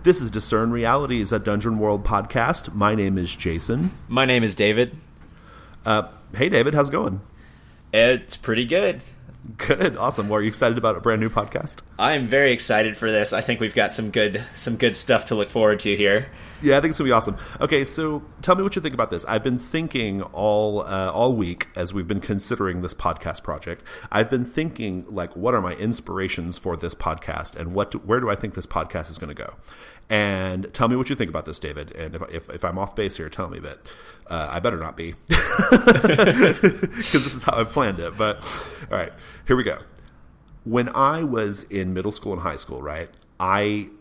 This is Discern Realities, a Dungeon World podcast. My name is Jason. My name is David. Hey, David, how's it going? It's pretty good. Good, awesome. Well, are you excited about a brand new podcast? I am very excited for this. I think we've got some good stuff to look forward to here. Yeah, I think it's going to be awesome. Okay, so tell me what you think about this. I've been thinking all week as we've been considering this podcast project. I've been thinking, like, what are my inspirations for this podcast, and where do I think this podcast is going to go? And tell me what you think about this, David. And if I'm off base here, tell me. But I better not be, because this is how I planned it. But all right, here we go. When I was in middle school and high school, right, I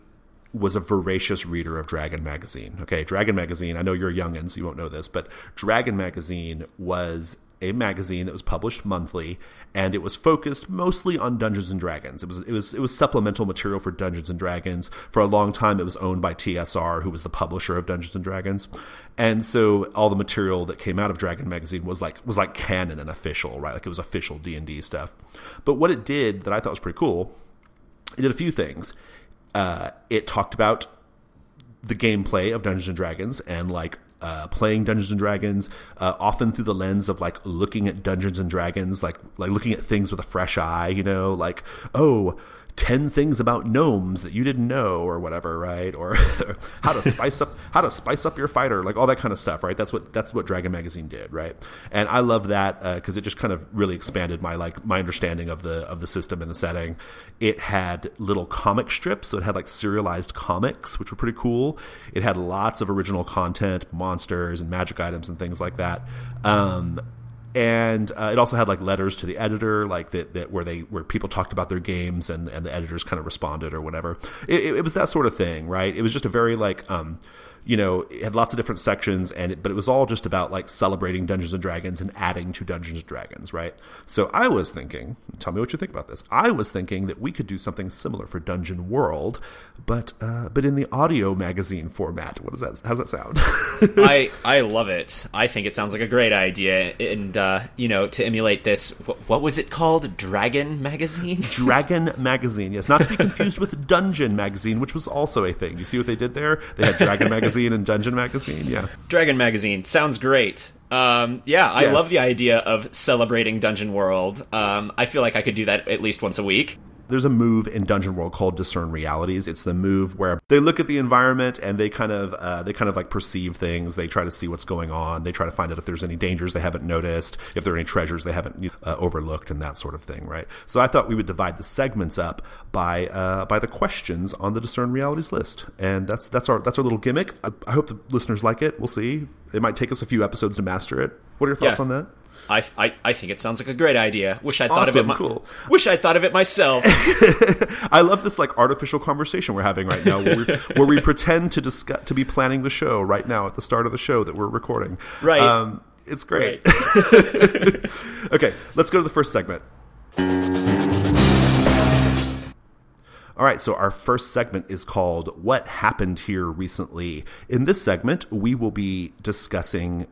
was a voracious reader of Dragon Magazine. Okay, Dragon Magazine, I know you're a youngin', so you won't know this, but Dragon Magazine was a magazine that was published monthly, and it was focused mostly on Dungeons and Dragons. It was supplemental material for Dungeons and Dragons. For a long time, it was owned by TSR, who was the publisher of Dungeons and Dragons. And so all the material that came out of Dragon Magazine was like canon and official, right? Like it was official D&D stuff. But what it did that I thought was pretty cool, it did a few things. It talked about the gameplay of Dungeons and Dragons and playing Dungeons and Dragons, often through the lens of like looking at Dungeons and Dragons, like looking at things with a fresh eye, you know, like, oh, 10 things about gnomes that you didn't know or whatever, right? Or how to spice up your fighter, like all that kind of stuff, right? That's what Dragon Magazine did, right? And I love that because it just kind of really expanded my understanding of the system and the setting. It had little comic strips, so it had like serialized comics, which were pretty cool. It had lots of original content, monsters and magic items and things like that. And it also had like letters to the editor, like that where people talked about their games and the editors kind of responded or whatever. It was that sort of thing, right? It was just a very it had lots of different sections, but it was all just about like celebrating Dungeons and Dragons and adding to Dungeons and Dragons, right? So I was thinking, tell me what you think about this. I was thinking that we could do something similar for Dungeon World, but in the audio magazine format. How does that sound? I love it. I think it sounds like a great idea. And to emulate this, what was it called? Dragon Magazine? Dragon Magazine, yes. Not to be confused with Dungeon Magazine, which was also a thing. You see what they did there? They had Dragon Magazine and Dungeon Magazine, yeah. Dragon Magazine sounds great. I love the idea of celebrating Dungeon World. I feel like I could do that at least once a week. There's a move in Dungeon World called Discern Realities. It's the move where they look at the environment and they kind of like perceive things. They try to see what's going on. They try to find out if there's any dangers they haven't noticed, if there are any treasures they haven't overlooked, and that sort of thing, right? So I thought we would divide the segments up by the questions on the Discern Realities list, and that's our little gimmick. I hope the listeners like it. We'll see. It might take us a few episodes to master it. What are your thoughts on that? I think it sounds like a great idea. Wish I thought awesome, of it. Cool. Wish I thought of it myself. I love this like artificial conversation we're having right now, where we pretend to be planning the show right now at the start of the show that we're recording. Right. It's great. Right. Okay, let's go to the first segment. All right, so our first segment is called What Happened Here Recently. In this segment, we will be discussing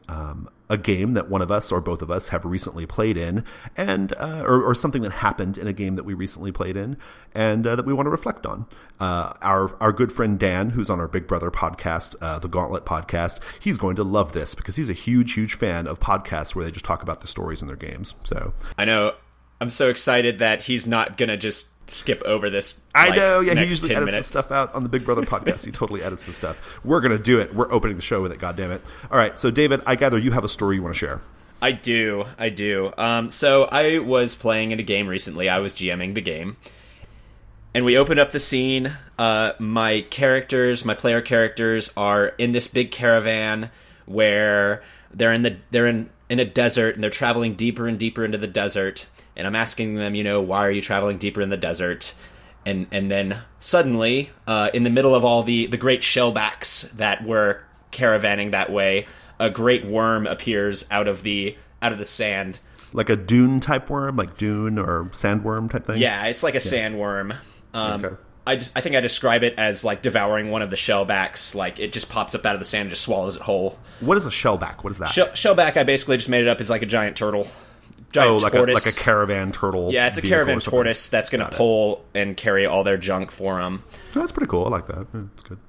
a game that one of us or both of us have recently played in, and or something that happened in a game that we recently played in, and that we want to reflect on. Our good friend Dan, who's on our Big Brother podcast, the Gauntlet podcast, he's going to love this because he's a huge fan of podcasts where they just talk about the stories in their games. So I know. I'm so excited that he's not going to just skip over this. I know, yeah, he next usually 10 edits minutes. the stuff out on the Big Brother podcast. He totally edits the stuff. We're going to do it. We're opening the show with it, goddammit. All right, so David, I gather you have a story you want to share. I do. So I was playing in a game recently. I was GMing the game. And we opened up the scene. My player characters are in this big caravan where they're in a desert, and they're traveling deeper and deeper into the desert. And I'm asking them, why are you traveling deeper in the desert? And then suddenly, in the middle of all the great shellbacks that were caravanning that way, a great worm appears out of the sand. Like a dune type worm, like dune or sandworm type thing? Yeah, it's like a sandworm. Okay. I think I describe it as like devouring one of the shellbacks. Like it just pops up out of the sand and just swallows it whole. What is a shellback? What is that? Shellback, I basically just made it up as like a giant turtle. Giant tortoise. Like a caravan turtle. Yeah, it's a caravan tortoise that's going to pull and carry all their junk for them. Oh, that's pretty cool. I like that. Yeah, that's good.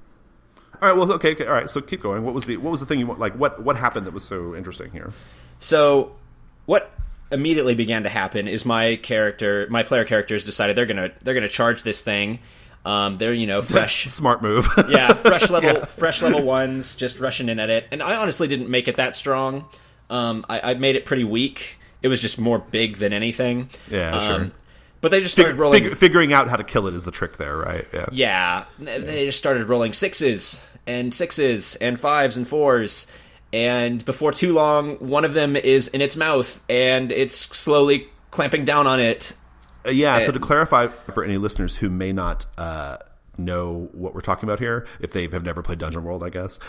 All right. Well, okay. All right. So keep going. What was the thing you want? Like, what happened that was so interesting here? So, what immediately began to happen is my player characters decided they're gonna charge this thing. They're fresh, smart move. Yeah, fresh level ones, just rushing in at it. And I honestly didn't make it that strong. I made it pretty weak. It was just more big than anything. Yeah, sure. But they just started rolling. Figuring out how to kill it is the trick there, right? Yeah. They just started rolling 6s and 6s and 5s and 4s. And before too long, one of them is in its mouth, and it's slowly clamping down on it. So to clarify for any listeners who may not know what we're talking about here, if they have never played Dungeon World, I guess,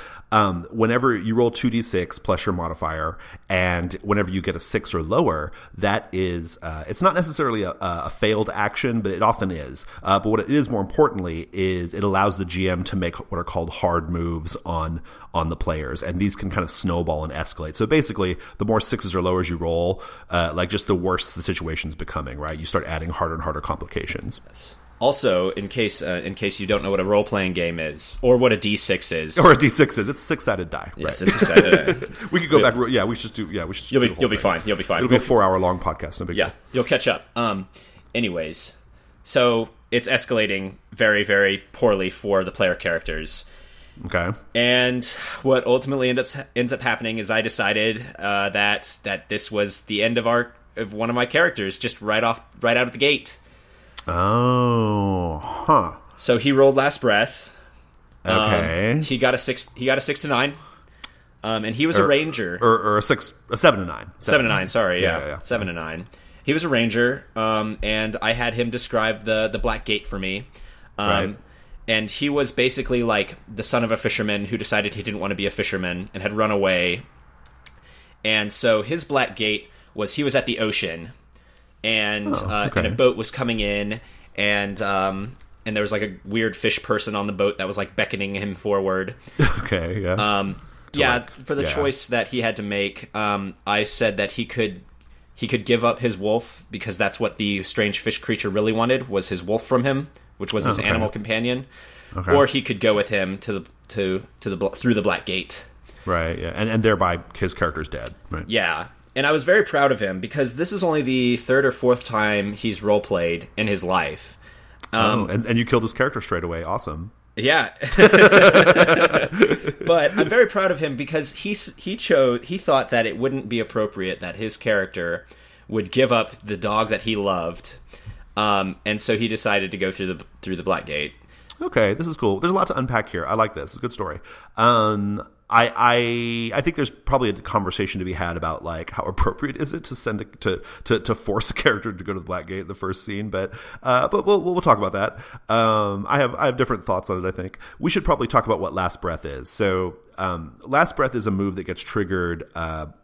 whenever you roll 2d6 plus your modifier, and whenever you get a 6 or lower, that is, it's not necessarily a failed action, but it often is. But what it is, more importantly, is it allows the GM to make what are called hard moves on the players, and these can kind of snowball and escalate. So basically, the more 6s or lowers you roll, just the worse the situation's becoming, right? You start adding harder and harder complications. Yes. Also, in case you don't know what a role-playing game is, or what a D6 is. Or a D6 is. It's a 6-sided die. Yes, right. It's a 6-sided die. We could go back. Yeah, we should do. Yeah, we should. You'll be fine. You'll be fine. It'll be a 4-hour-long podcast. No big deal. You'll catch up. Anyways, so it's escalating very, very poorly for the player characters. Okay. And what ultimately ends up happening is I decided that this was the end of one of my characters, just right out of the gate. Oh, huh. So he rolled last breath. Okay. He got a 6 to 9. And he was a ranger. Or a 7 to 9. 7 to 9, sorry, yeah. 7 to 9. He was a ranger, and I had him describe the Black Gate for me. Right. And he was basically like the son of a fisherman who decided he didn't want to be a fisherman and had run away. And so his Black Gate was he was at the ocean, and and a boat was coming in, and there was like a weird fish person on the boat that was like beckoning him forward. Okay, yeah. For the choice that he had to make, I said that he could give up his wolf because that's what the strange fish creature really wanted, was his wolf from him, which was his animal companion, or he could go with him through the Black Gate. Right, yeah, and thereby his character's dead. Right. Yeah, and I was very proud of him because this is only the 3rd or 4th time he's role played in his life. And you killed his character straight away. Awesome. Yeah, but I'm very proud of him because he thought that it wouldn't be appropriate that his character would give up the dog that he loved, and so he decided to go through the Black Gate. Okay, this is cool. There's a lot to unpack here. I like this. It's a good story. I think there's probably a conversation to be had about like how appropriate is it to send to force a character to go to the Black Gate in the first scene, but we'll talk about that. I have different thoughts on it. I think we should probably talk about what Last Breath is. So Last Breath is a move that gets triggered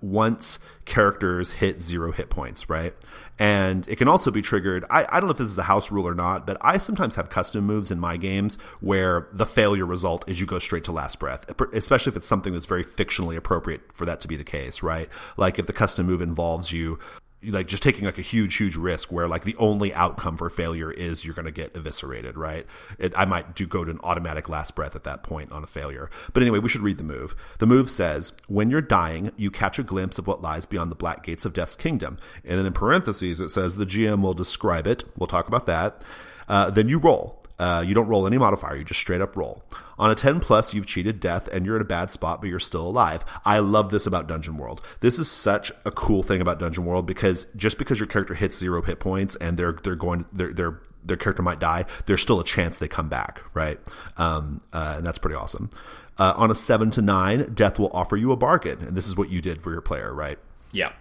once characters hit 0 hit points, right? And it can also be triggered. I don't know if this is a house rule or not, but I sometimes have custom moves in my games where the failure result is you go straight to Last Breath, especially if it's something that's very fictionally appropriate for that to be the case, right? Like if the custom move involves you like just taking like a huge risk where like the only outcome for failure is you're going to get eviscerated, right? I might go to an automatic Last Breath at that point on a failure. But anyway, we should read the move. The move says, when you're dying, you catch a glimpse of what lies beyond the black gates of Death's kingdom. And then in parentheses, it says the GM will describe it. We'll talk about that. Then you roll. You don't roll any modifier. You just straight up roll. On a 10 plus, you've cheated death and you're in a bad spot, but you're still alive. I love this about Dungeon World. This is such a cool thing about Dungeon World because just because your character hits 0 hit points and their character might die, there's still a chance they come back, right? And that's pretty awesome. On a 7 to 9, death will offer you a bargain, and this is what you did for your player, right? Yeah.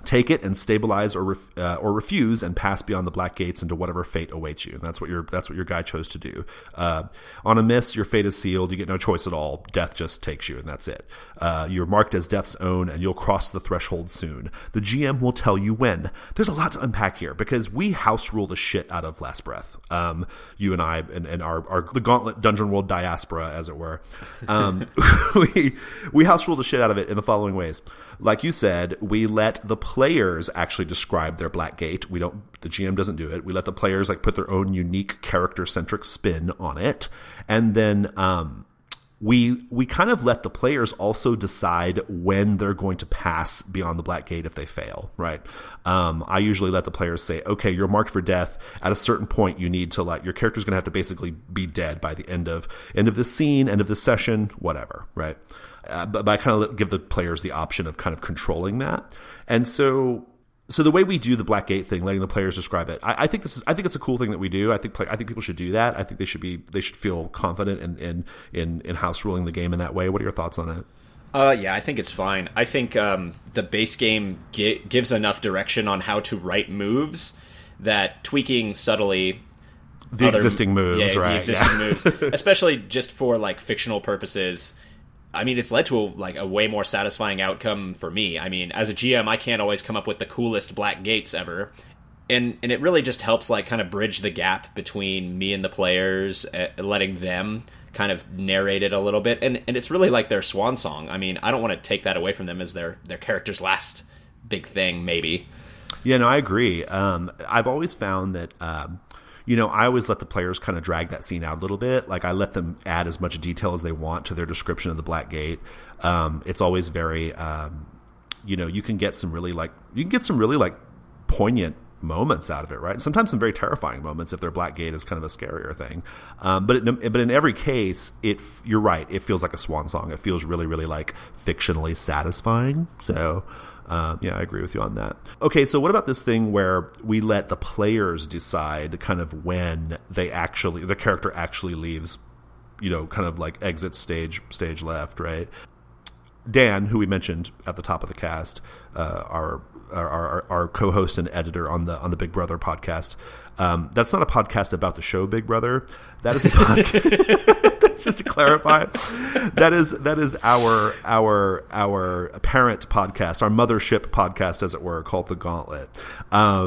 Take it and stabilize or refuse and pass beyond the black gates into whatever fate awaits you. And that's what your guy chose to do. On a miss, your fate is sealed. You get no choice at all. Death just takes you, and that's it. You're marked as Death's own, and you'll cross the threshold soon. The GM will tell you when. There's a lot to unpack here because we house rule the shit out of Last Breath. You and I and the Gauntlet Dungeon World diaspora, as it were. We house rule the shit out of it in the following ways. Like you said, we let the players actually describe their black gate. The GM doesn't do it. We let the players like put their own unique character-centric spin on it. And then we kind of let the players also decide when they're going to pass beyond the black gate if they fail, right? I usually let the players say, okay, you're marked for death. At a certain point, you need to your character's going to have to basically be dead by the end of this scene, end of this session, whatever, right? But I kind of give the players the option of kind of controlling that. And so the way we do the black gate thing, letting the players describe it, I think it's a cool thing that we do. I think people should do that. I think they should feel confident in house ruling the game in that way. What are your thoughts on it? Yeah, I think it's fine. I think the base game gives enough direction on how to write moves that tweaking subtly the existing moves, moves, especially just for fictional purposes. I mean, it's led to a way more satisfying outcome for me. I mean, as a GM, I can't always come up with the coolest black gates ever. And it really just helps kind of bridge the gap between me and the players, letting them kind of narrate it a little bit. And it's really like their swan song. I mean, I don't want to take that away from them as their character's last big thing, maybe. Yeah, no, I agree. I've always found that I always let the players kind of drag that scene out a little bit. I let them add as much detail as they want to their description of the black gate. It's always very, you can get some really poignant moments out of it, right? Sometimes some very terrifying moments if their black gate is kind of a scarier thing. But in every case, you're right. It feels like a swan song. It feels really, really fictionally satisfying. So. Yeah, I agree with you on that. Okay, so what about this thing where we let the players decide kind of when the character actually leaves, kind of exits stage left, right? Dan, who we mentioned at the top of the cast, our co-host and editor on the Big Brother podcast. That's not a podcast about the show Big Brother. That is a podcast. Just to clarify, that is our parent podcast, our mothership podcast, as it were, called The Gauntlet,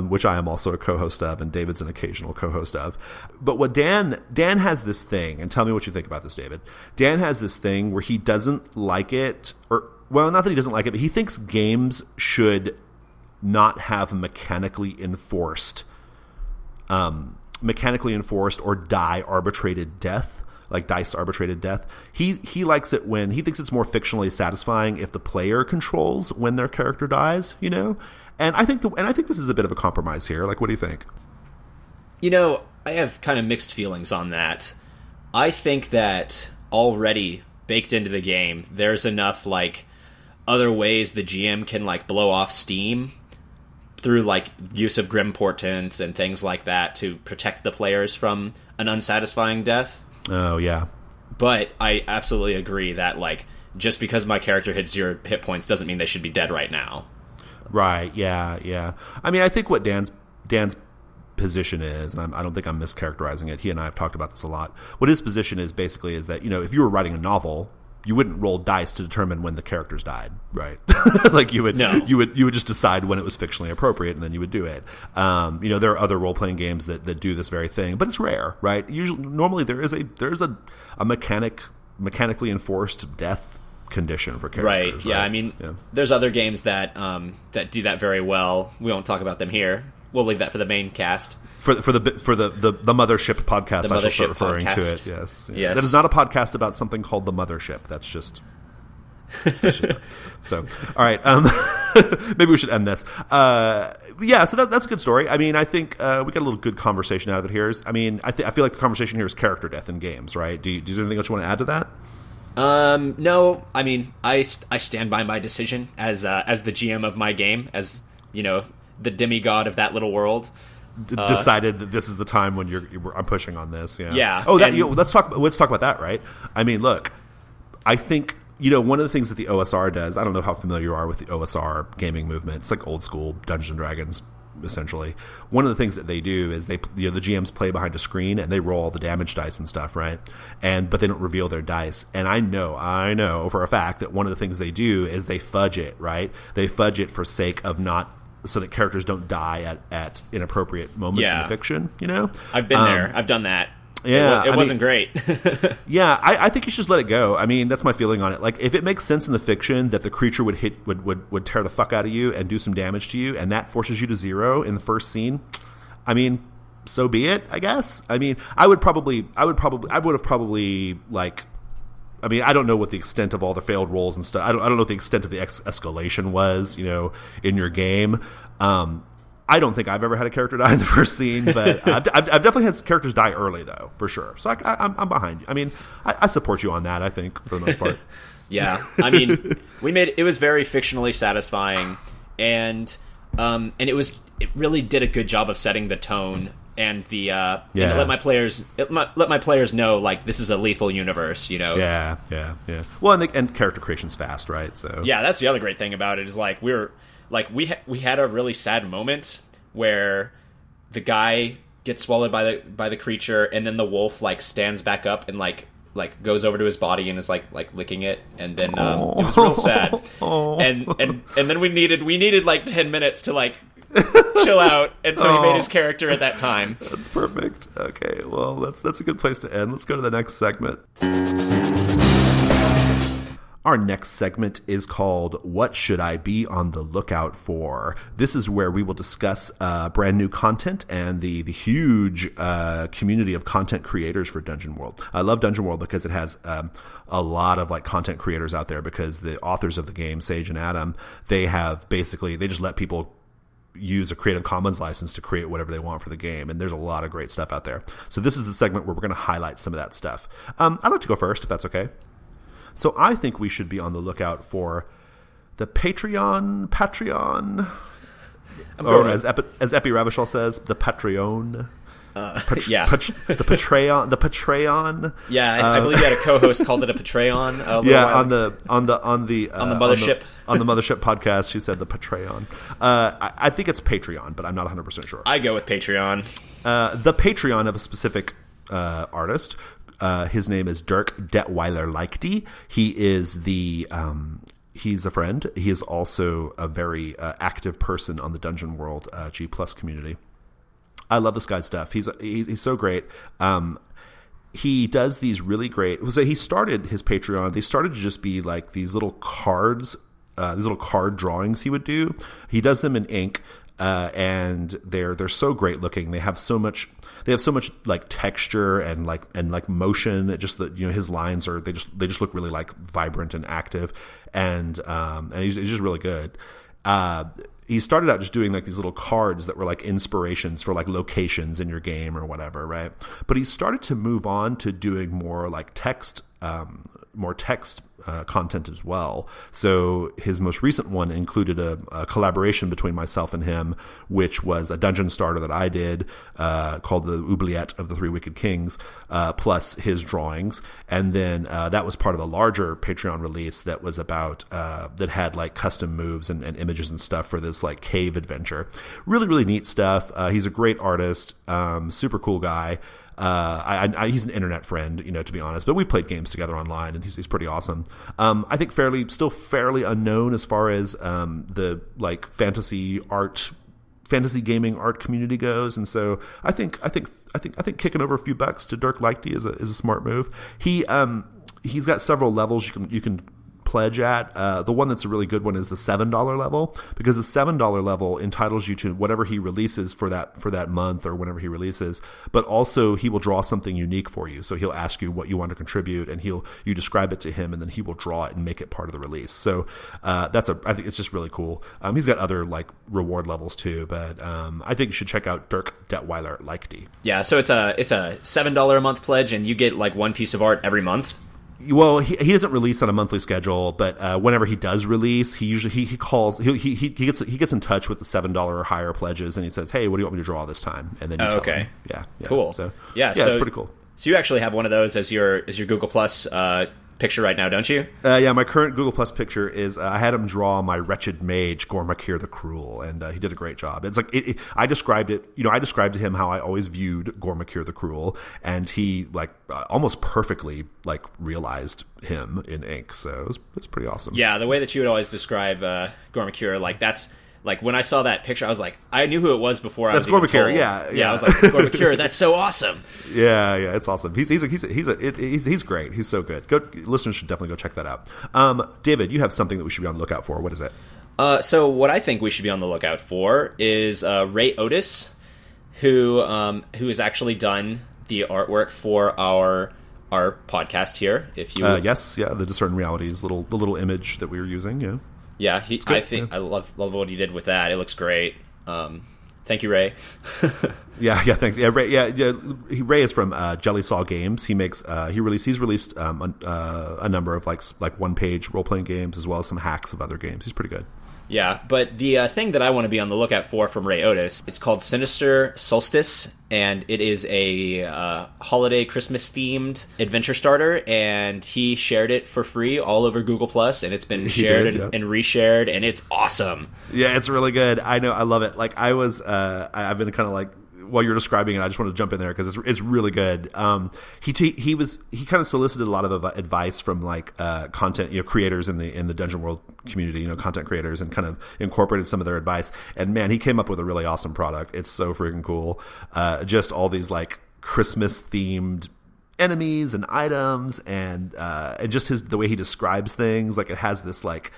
which I am also a co-host of, and David's an occasional co-host of. But what Dan has this thing, and tell me what you think about this, David. Dan has this thing where he doesn't like it, not that he doesn't like it, but he thinks games should not have mechanically enforced or die arbitrated death. Dice arbitrated death. He likes it when he thinks it's more fictionally satisfying if the player controls when their character dies, And I think this is a bit of a compromise here. What do you think? I have kind of mixed feelings on that. I think that already baked into the game, there's enough other ways the GM can blow off steam through use of grim portents and things like that to protect the players from an unsatisfying death. Oh, yeah. But I absolutely agree that, just because my character hits 0 hit points doesn't mean they should be dead right now. Right, yeah. I mean, I think what Dan's position is, and I don't think I'm mischaracterizing it, he and I have talked about this a lot, what his position is basically is that, if you were writing a novel, you wouldn't roll dice to determine when the characters died, right? You would just decide when it was fictionally appropriate, and then you would do it. There are other role playing games that do this very thing, but it's rare, right? Normally there is a mechanically enforced death condition for characters, right? Yeah, I mean, there's other games that do that very well. We won't talk about them here. We'll leave that for the main cast. For the Mothership podcast, I shall start referring to it. Yes. That is not a podcast about something called the Mothership. That's just. So, all right. Maybe we should end this. So that's a good story. I mean, I think we got a little good conversation out of it here. I mean, I feel like the conversation here is character death in games, right? Do you have anything else you want to add to that? No. I mean, I stand by my decision as the GM of my game, as the demigod of that little world. Decided that this is the time when I'm pushing on this. Yeah. Yeah. Oh, let's talk about that, right? I mean, look, I think one of the things that the OSR does. I don't know how familiar you are with the OSR gaming movement. It's like old school Dungeons and Dragons, essentially. One of the things that they do is the GMs play behind a screen and they roll all the damage dice and stuff, right? But they don't reveal their dice. And I know for a fact that one of the things they do is they fudge it, right? They fudge it for sake of not. So that characters don't die at inappropriate moments in the fiction, I've been there. I've done that. Yeah. It wasn't great. Yeah, I think you should just let it go. I mean, that's my feeling on it. If it makes sense in the fiction that the creature would tear the fuck out of you and do some damage to you, and that forces you to 0 in the first scene, I mean, so be it, I guess. I mean, I would have probably I mean, I don't know what the extent of all the failed rolls and stuff. I don't know what the extent of the escalation was, in your game. I don't think I've ever had a character die in the first scene, but I've definitely had characters die early, though, for sure. So I'm behind you. I mean, I support you on that, I think, for the most part. Yeah. I mean, it was very fictionally satisfying, and it really did a good job of setting the tone and let my players know, like, this is a lethal universe, Yeah. Well, and character creation's fast, right? So yeah, that's the other great thing about it is like we had a really sad moment where the guy gets swallowed by the creature, and then the wolf like stands back up and like goes over to his body and is like licking it, and then it was real sad. And then we needed like 10 minutes to like chill out, and so he made his character at that time. That's perfect. Okay, well, that's a good place to end. Let's go to the next segment. Our next segment is called What Should I Be on the Lookout For? This is where we will discuss brand new content and the huge community of content creators for Dungeon World. I love Dungeon World because it has a lot of like content creators out there, because the authors of the game, Sage and Adam, they just let people use a Creative Commons license to create whatever they want for the game, and there's a lot of great stuff out there. So this is the segment where we're going to highlight some of that stuff. I'd like to go first, if that's okay. So I think we should be on the lookout for the Patreon, or as Epi Ravishal says, the Patreon. Yeah, the Patreon. Yeah, I believe you had a co-host called it a Patreon. On the mothership. On the Mothership podcast, she said the Patreon. I think it's Patreon, but I'm not 100% sure. I go with Patreon. The Patreon of a specific artist. His name is Dirk Detweiler Leichty. He is he's a friend. He is also a very active person on the Dungeon World G+ community. I love this guy's stuff. He's so great. He does these really great. So he started his Patreon. They started to just be like these little cards, these little card drawings he would do. He does them in ink, and they're so great looking. They have so much like texture and like motion. It just his lines they just look really like vibrant and active, and he's just really good. He started out just doing like these little cards that were like inspirations for like locations in your game or whatever, right? But he started to move on to doing more like text content as well. So his most recent one included a collaboration between myself and him, which was a dungeon starter that I did called the Oubliette of the Three Wicked Kings, plus his drawings. And then that was part of a larger Patreon release that was about that had like custom moves and images and stuff for this like cave adventure. Really, really neat stuff. He's a great artist, super cool guy. He's an internet friend, to be honest, but we've played games together online, and he's pretty awesome. I think still fairly unknown as far as the like fantasy gaming art community goes, and so I think kicking over a few bucks to Dirk Leichty is a smart move. He's got several levels you can pledge at. The one that's a really good one is the $7 level, because the $7 level entitles you to whatever he releases for that month or whenever he releases, but also he will draw something unique for you. So he'll ask you what you want to contribute, and you describe it to him, and then he will draw it and make it part of the release. So I think it's just really cool. He's got other like reward levels too, but I think you should check out Dirk Detweiler Leichty. Yeah, so it's a $7 a month pledge, and you get like one piece of art every month. Well, he doesn't release on a monthly schedule, but whenever he does release, he usually he calls he gets in touch with the $7 or higher pledges, and he says, "Hey, what do you want me to draw this time?" And then you tell him. Yeah, cool. So so it's pretty cool. So you actually have one of those as your Google Plus picture right now, don't you? Yeah, my current Google Plus picture is I had him draw my wretched mage Gormakir the Cruel, and he did a great job. It's like I described it. I described to him how I always viewed Gormakir the Cruel, and he like almost perfectly like realized him in ink. So it's pretty awesome. Yeah, the way that you would always describe Gormakir, like that's. Like, when I saw that picture, I was like, I knew who it was before I was even told. That's Gormakir, yeah. I was like, Gormakir, that's so awesome. Yeah, it's awesome. He's great. He's so good. Listeners should definitely go check that out. David, you have something that we should be on the lookout for. What is it? So what I think we should be on the lookout for is Ray Otis, who has actually done the artwork for our our podcast here. If you yes, yeah, the Discern Realities the little image that we were using, yeah. Yeah, I love what he did with that. It looks great. Thank you, Ray. Yeah, thanks. Yeah, Ray. Yeah. Ray is from Jelly Saw Games. He's released a number of like 1-page role playing games as well as some hacks of other games. He's pretty good. Yeah, but the thing that I want to be on the lookout for from Ray Otis, it's called Sinister Solstice, and it is a holiday Christmas themed adventure starter, and he shared it for free all over Google Plus, and it's been shared and reshared, and it's awesome. Yeah, it's really good. I know, I love it. Like I've been kind of like, while you're describing it, I just want to jump in there because it's really good. He kind of solicited a lot of advice from like content creators in the Dungeon World community, content creators, and kind of incorporated some of their advice. And man, he came up with a really awesome product. It's so freaking cool. Just all these like Christmas themed enemies and items, and just the way he describes things. Like it has this like.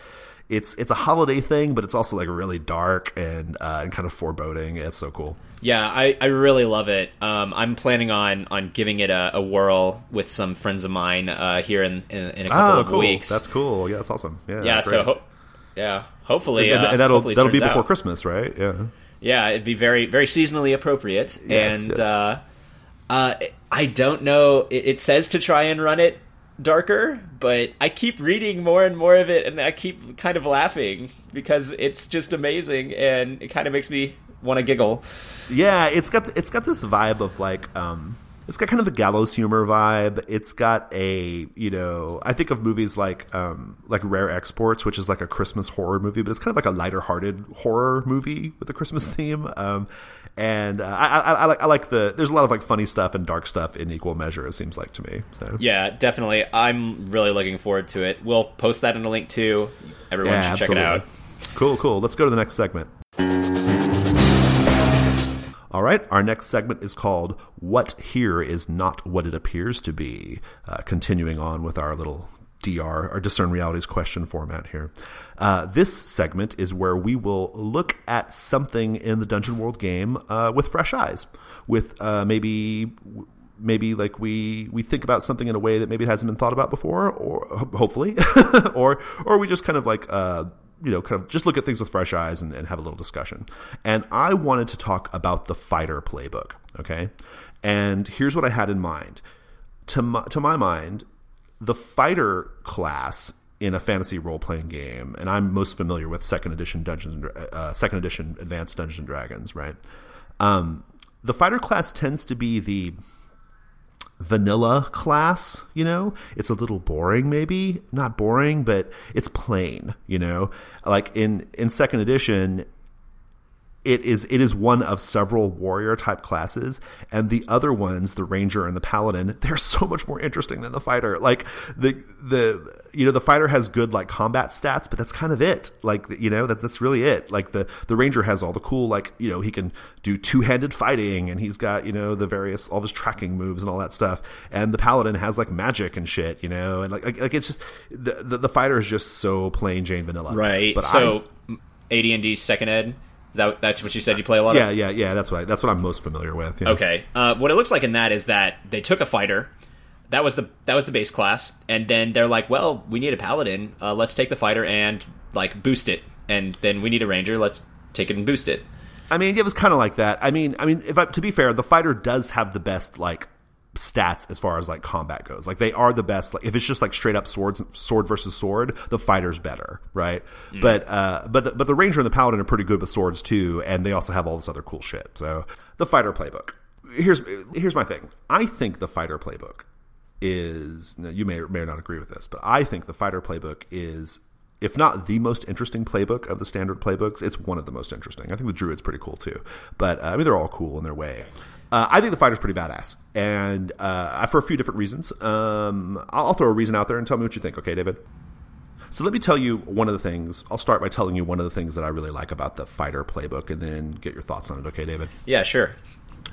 It's a holiday thing, but it's also like really dark and kind of foreboding. It's so cool. Yeah, I really love it. I'm planning on giving it a whirl with some friends of mine here in a couple of weeks. That's cool. Yeah, that's awesome. Yeah. So hopefully, and that'll be before Christmas, right? Yeah. Yeah, it'd be very very seasonally appropriate. Yes, and I don't know. It says to try and run it darker, but I keep reading more and more of it, and I keep kind of laughing because it's just amazing, and it kind of makes me want to giggle. Yeah, it's got this vibe of like it's got kind of a gallows humor vibe. It's got I think of movies like Rare Exports, which is like a Christmas horror movie, but it's kind of like a lighter-hearted horror movie with a Christmas theme. And I like there's a lot of like funny stuff and dark stuff in equal measure, it seems like to me. So yeah, definitely. I'm really looking forward to it. We'll post that in a link too. Everyone should check it out. Cool. Let's go to the next segment. All right, our next segment is called What Here Is Not What It Appears to Be. Continuing on with our little DR, our Discern Realities question format here. This segment is where we will look at something in the Dungeon World game with fresh eyes, with maybe like we think about something in a way that maybe it hasn't been thought about before, or hopefully, or we just kind of like kind of just look at things with fresh eyes and have a little discussion. And I wanted to talk about the fighter playbook, okay? And here's what I had in mind. To my mind, the fighter class in a fantasy role-playing game, and I'm most familiar with second edition Advanced Dungeons and Dragons, right? The fighter class tends to be the vanilla class, it's a little boring, maybe not boring, but it's plain, like in second edition, it is one of several warrior type classes, and the other ones, the ranger and the paladin, they're so much more interesting than the fighter. Like the fighter has good like combat stats, but that's kind of it. Like that's really it. Like the ranger has all the cool, like he can do two-handed fighting, and he's got the various all of his tracking moves and all that stuff. And the paladin has like magic and shit, and like it's just the fighter is just so plain Jane vanilla, right? But so AD&D second ed. That's what you said you play a lot of? Yeah. That's what I'm most familiar with. Yeah. Okay. What it looks like in that is that they took a fighter. That was the base class, and then they're like, well, we need a paladin. Let's take the fighter and like boost it, and then we need a ranger. Let's take it and boost it. I mean, it was kind of like that. I mean, to be fair, the fighter does have the best like stats as far as like combat goes. Like they are the best. Like if it's just like straight up sword versus sword, the fighter's better, right? But the ranger and the paladin are pretty good with swords too, and they also have all this other cool shit. So the fighter playbook. Here's my thing. I think the fighter playbook is, you may or may not agree with this, but I think the fighter playbook is, if not the most interesting playbook of the standard playbooks, it's one of the most interesting. I think the druid's pretty cool too, but I mean they're all cool in their way. I think the fighter's pretty badass, and for a few different reasons. I'll throw a reason out there and tell me what you think, okay, David? So let me tell you one of the things. I'll start by telling you one of the things that I really like about the fighter playbook, and then get your thoughts on it, okay, David? Yeah, sure.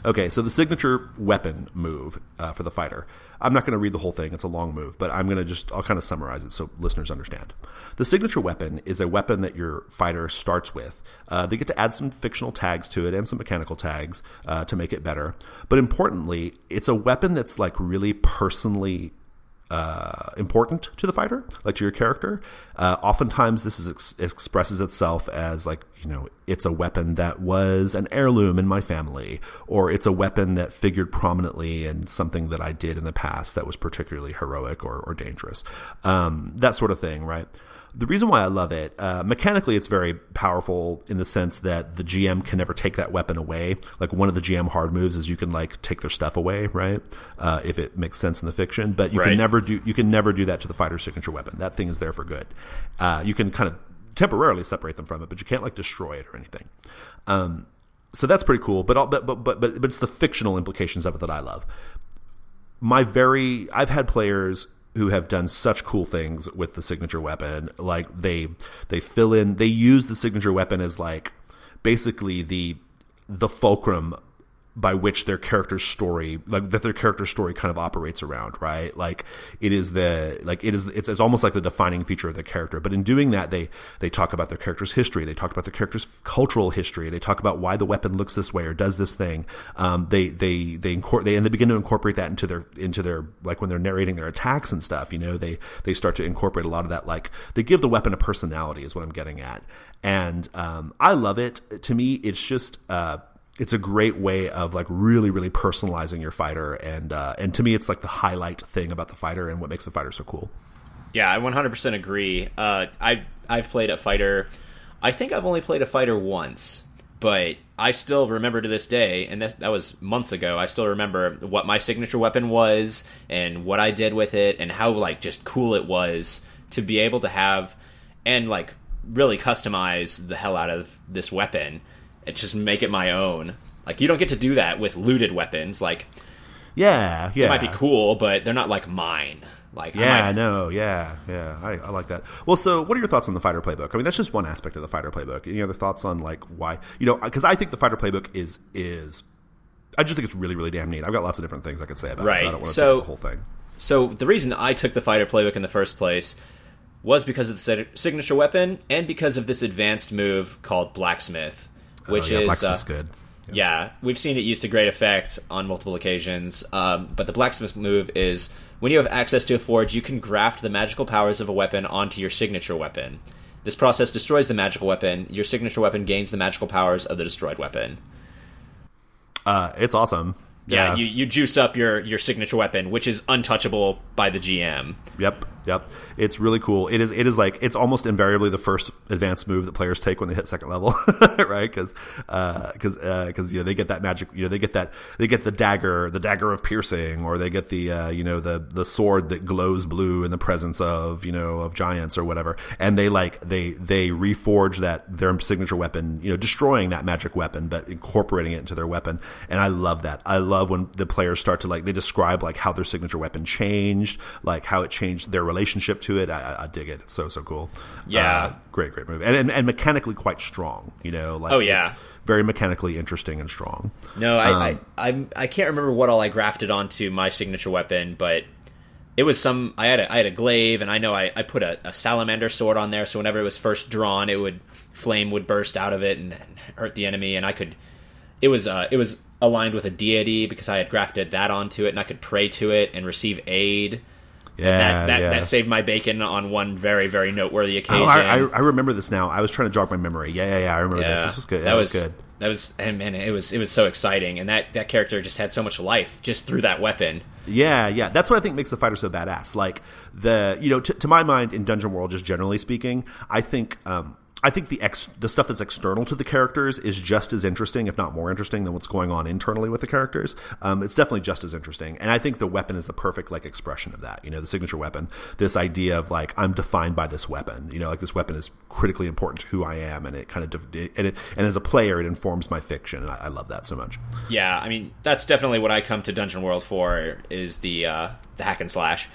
Okay, so the signature weapon move for the fighter. I'm not going to read the whole thing. It's a long move, but I'll kind of summarize it so listeners understand. The signature weapon is a weapon that your fighter starts with. They get to add some fictional tags to it and some mechanical tags to make it better. But importantly, it's a weapon that's like really personally important to the fighter, like to your character. Oftentimes this expresses itself as like, it's a weapon that was an heirloom in my family, or it's a weapon that figured prominently in something that I did in the past that was particularly heroic or dangerous. That sort of thing, right? The reason why I love it, mechanically it's very powerful in the sense that the GM can never take that weapon away. Like one of the GM hard moves is you can like take their stuff away, right? If it makes sense in the fiction, but you can never do that to the fighter's signature weapon. That thing is there for good. You can kind of temporarily separate them from it, but you can't like destroy it or anything. So that's pretty cool. But it's the fictional implications of it that I love. I've had players who have done such cool things with the signature weapon. Like they use the signature weapon as like basically the fulcrum by which their character's story, like that their character's story kind of operates around, right? Like it's almost like the defining feature of the character. But in doing that, they talk about their character's history. They talk about their character's cultural history. They talk about why the weapon looks this way or does this thing. They begin to incorporate that into their like when they're narrating their attacks and stuff. They start to incorporate a lot of that. Like they give the weapon a personality, is what I'm getting at. And I love it. To me, it's just it's a great way of like really, really personalizing your fighter, and to me, it's like the highlight thing about the fighter and what makes the fighter so cool. Yeah, I 100% agree. I've played a fighter. I think I've only played a fighter once, but I still remember to this day, and that was months ago. I still remember what my signature weapon was and what I did with it, and how like just cool it was to be able to have and like really customize the hell out of this weapon. And just make it my own. Like, you don't get to do that with looted weapons. Like, yeah. It might be cool, but they're not like mine. Like, I like that. Well, so what are your thoughts on the fighter playbook? I mean, that's just one aspect of the fighter playbook. Any other thoughts on like why? Because I think the fighter playbook is I just think it's really, really damn neat. I've got lots of different things I could say about it. But I don't want to take the whole thing. So the reason I took the fighter playbook in the first place was because of the signature weapon and because of this advanced move called Blacksmith. Which is Blacksmith's good. Yeah, we've seen it used to great effect on multiple occasions. But the Blacksmith move is when you have access to a forge, you can graft the magical powers of a weapon onto your signature weapon. This process destroys the magical weapon. Your signature weapon gains the magical powers of the destroyed weapon. It's awesome. Yeah, you juice up your signature weapon, which is untouchable by the GM. Yep. It's really cool. It is like it's almost invariably the first advanced move that players take when they hit second level, right? Because they get that magic. They get the dagger of piercing, or they get the sword that glows blue in the presence of giants or whatever, and they reforge their signature weapon, destroying that magic weapon but incorporating it into their weapon. And I love that. I love when the players start to they describe like how their signature weapon changed, like how it changed their relationship to it. I dig it. It's so cool. Yeah, great move, and mechanically quite strong. It's very mechanically interesting and strong. No, I can't remember what all I grafted onto my signature weapon, but it was I had a glaive, and I know I put a salamander sword on there, so whenever it was first drawn, flame would burst out of it and hurt the enemy, and it was aligned with a deity because I had grafted that onto it, and I could pray to it and receive aid. That saved my bacon on one very, very noteworthy occasion. Oh, I remember this now. I was trying to jog my memory. Yeah, I remember this. This was good. That was good. That was, and man, it was so exciting, and that character just had so much life just through that weapon. Yeah. That's what I think makes the fighter so badass. Like to my mind, in Dungeon World, just generally speaking, I think the stuff that's external to the characters is just as interesting, if not more interesting, than what's going on internally with the characters. It's definitely just as interesting, and I think the weapon is the perfect expression of that. The signature weapon, this idea of I'm defined by this weapon. This weapon is critically important to who I am, and it kind of and as a player, it informs my fiction, and I love that so much. Yeah, I mean that's definitely what I come to Dungeon World for is the hack and slash.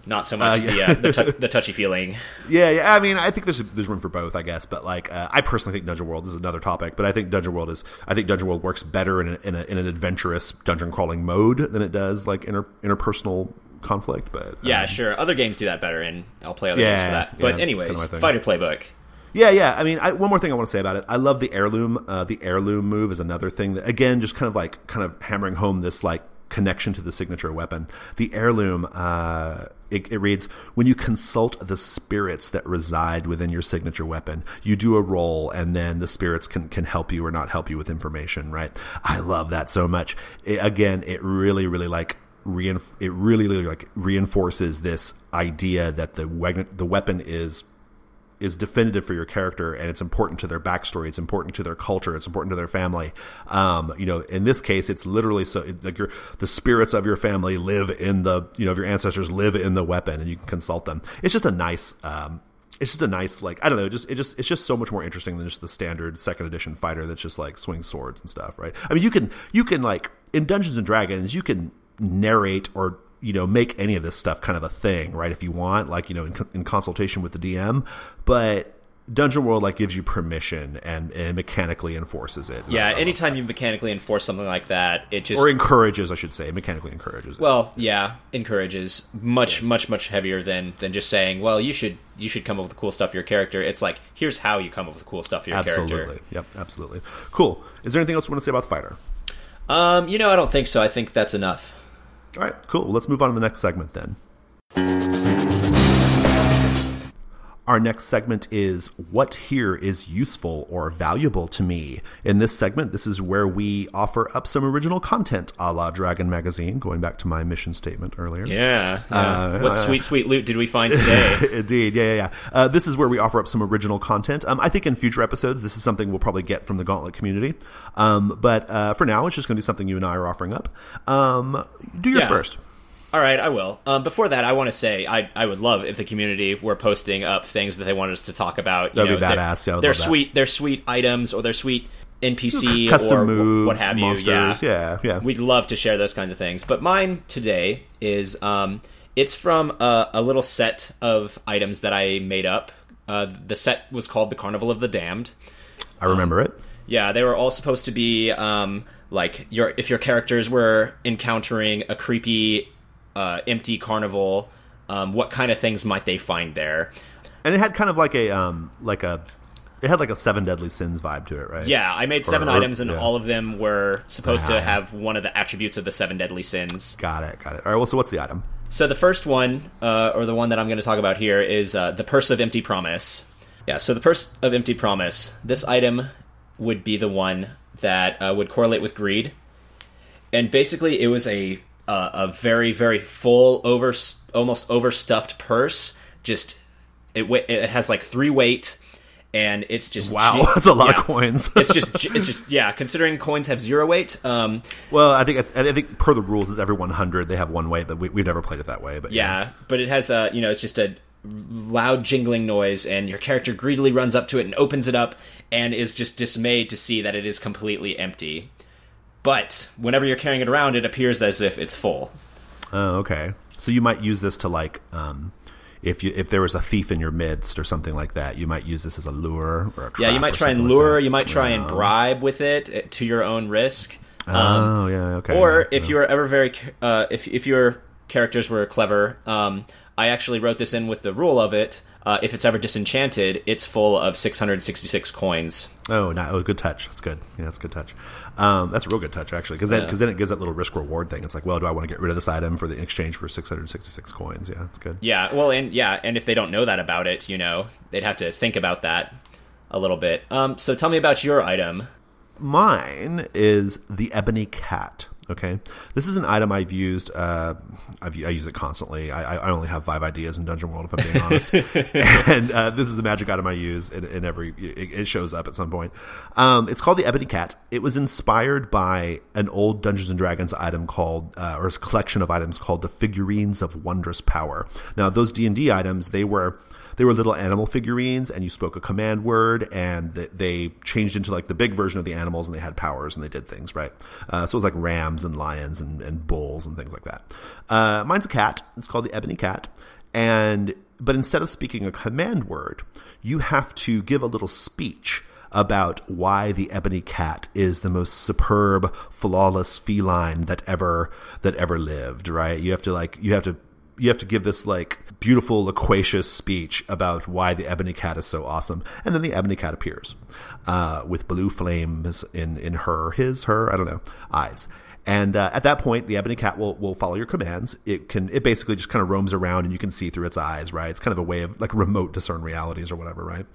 not so much the touchy feeling. Yeah. I mean, I think there's room for both, I guess. But like, I personally think Dungeon World, this is another topic, but I think Dungeon World works better in an adventurous dungeon crawling mode than it does like interpersonal conflict. But yeah, sure, other games do that better, and I'll play other games for that. But anyways, Fighter Playbook. Yeah. I mean, one more thing I want to say about it. I love the heirloom. The heirloom move is another thing that, again, just kind of hammering home this like connection to the signature weapon. The heirloom, it reads, when you consult the spirits that reside within your signature weapon, you do a roll, and then the spirits can help you or not help you with information, right? I love that so much. It really reinforces this idea that the weapon is definitive for your character, and it's important to their backstory, it's important to their culture, it's important to their family. In this case, it's literally the spirits of your family live in of your ancestors live in the weapon, and you can consult them. It's just a nice like, I don't know, it's just so much more interesting than just the standard second edition fighter that's just like swings swords and stuff, right? I mean, you can like in Dungeons and Dragons, you can narrate or make any of this stuff kind of a thing, right? If you want, like, in consultation with the DM, but Dungeon World like gives you permission and mechanically enforces it. Yeah, anytime you mechanically enforce something like that, it just... Or encourages, I should say. Mechanically encourages it. Well, yeah, encourages. Much heavier than just saying, well, you should come up with the cool stuff for your character. It's like, here's how you come up with the cool stuff for your character. Absolutely. Yep, absolutely. Cool. Is there anything else you want to say about the fighter? I don't think so. I think that's enough. All right, cool. Well, let's move on to the next segment then. Our next segment is What Here is Useful or Valuable to Me. In this segment, this is where we offer up some original content a la Dragon Magazine, going back to my mission statement earlier. Yeah. What sweet loot did we find today? Indeed, yeah. This is where we offer up some original content. I think in future episodes, this is something we'll probably get from the Gauntlet community. But for now, it's just going to be something you and I are offering up. Do yours first. All right, I will. Before that, I want to say I would love if the community were posting up things that they wanted us to talk about. That'd be badass. They're sweet items, or they're sweet NPC, custom or moves, what have you. Monsters. Yeah. We'd love to share those kinds of things. But mine today is it's from a little set of items that I made up. The set was called the Carnival of the Damned. I remember it. Yeah, they were all supposed to be like if your characters were encountering a creepy empty carnival, what kind of things might they find there? And it had kind of it had like a Seven Deadly Sins vibe to it, right? Yeah, I made seven items, and all of them were supposed to have one of the attributes of the Seven Deadly Sins. Got it. All right, well, so what's the item? So the first one, or the one that I'm going to talk about here, is the Purse of Empty Promise. Yeah, so the Purse of Empty Promise. This item would be the one that would correlate with greed. And basically, it was a very, very full, almost overstuffed purse. Just it has like 3 weight, and it's just that's a lot of coins. it's just considering coins have 0 weight. Well, I think per the rules is every 100 they have 1 weight, but we've never played it that way. But but it has it's just a loud jingling noise, and your character greedily runs up to it and opens it up, and is just dismayed to see that it is completely empty. But whenever you're carrying it around, it appears as if it's full. Oh, okay. So you might use this to like, if there was a thief in your midst or something like that, you might use this as a lure or a trap. Yeah, you might try and lure. You might try and bribe with it to your own risk. Okay. Or if you were ever very, if your characters were clever, I actually wrote this in with the rule of it. If it's ever disenchanted, it's full of 666 coins. Oh, good touch. That's good. Yeah, that's a good touch. That's a real good touch, actually, because then it gives that little risk-reward thing. It's like, well, do I want to get rid of this item in exchange for 666 coins? Yeah, that's good. Yeah, well, and if they don't know that about it, they'd have to think about that a little bit. So tell me about your item. Mine is the Ebony Cat. Okay, this is an item I've used. I use it constantly. I only have 5 ideas in Dungeon World, if I'm being honest. And this is the magic item I use in every. It shows up at some point. It's called the Ebony Cat. It was inspired by an old Dungeons and Dragons item called, or a collection of items called the Figurines of Wondrous Power. Now, those D&D items, they were little animal figurines, and you spoke a command word, and they changed into like the big version of the animals, and they had powers, and they did things, right? So it was like rams and lions and bulls and things like that. Mine's a cat. It's called the Ebony Cat. But instead of speaking a command word, you have to give a little speech about why the ebony cat is the most superb, flawless feline that ever lived, right? You have to give this like beautiful, loquacious speech about why the ebony cat is so awesome. And then the ebony cat appears, with blue flames in her, I don't know, eyes. And at that point, the ebony cat will follow your commands. It basically just kind of roams around and you can see through its eyes, right? It's kind of a way of like remote discern realities or whatever, right?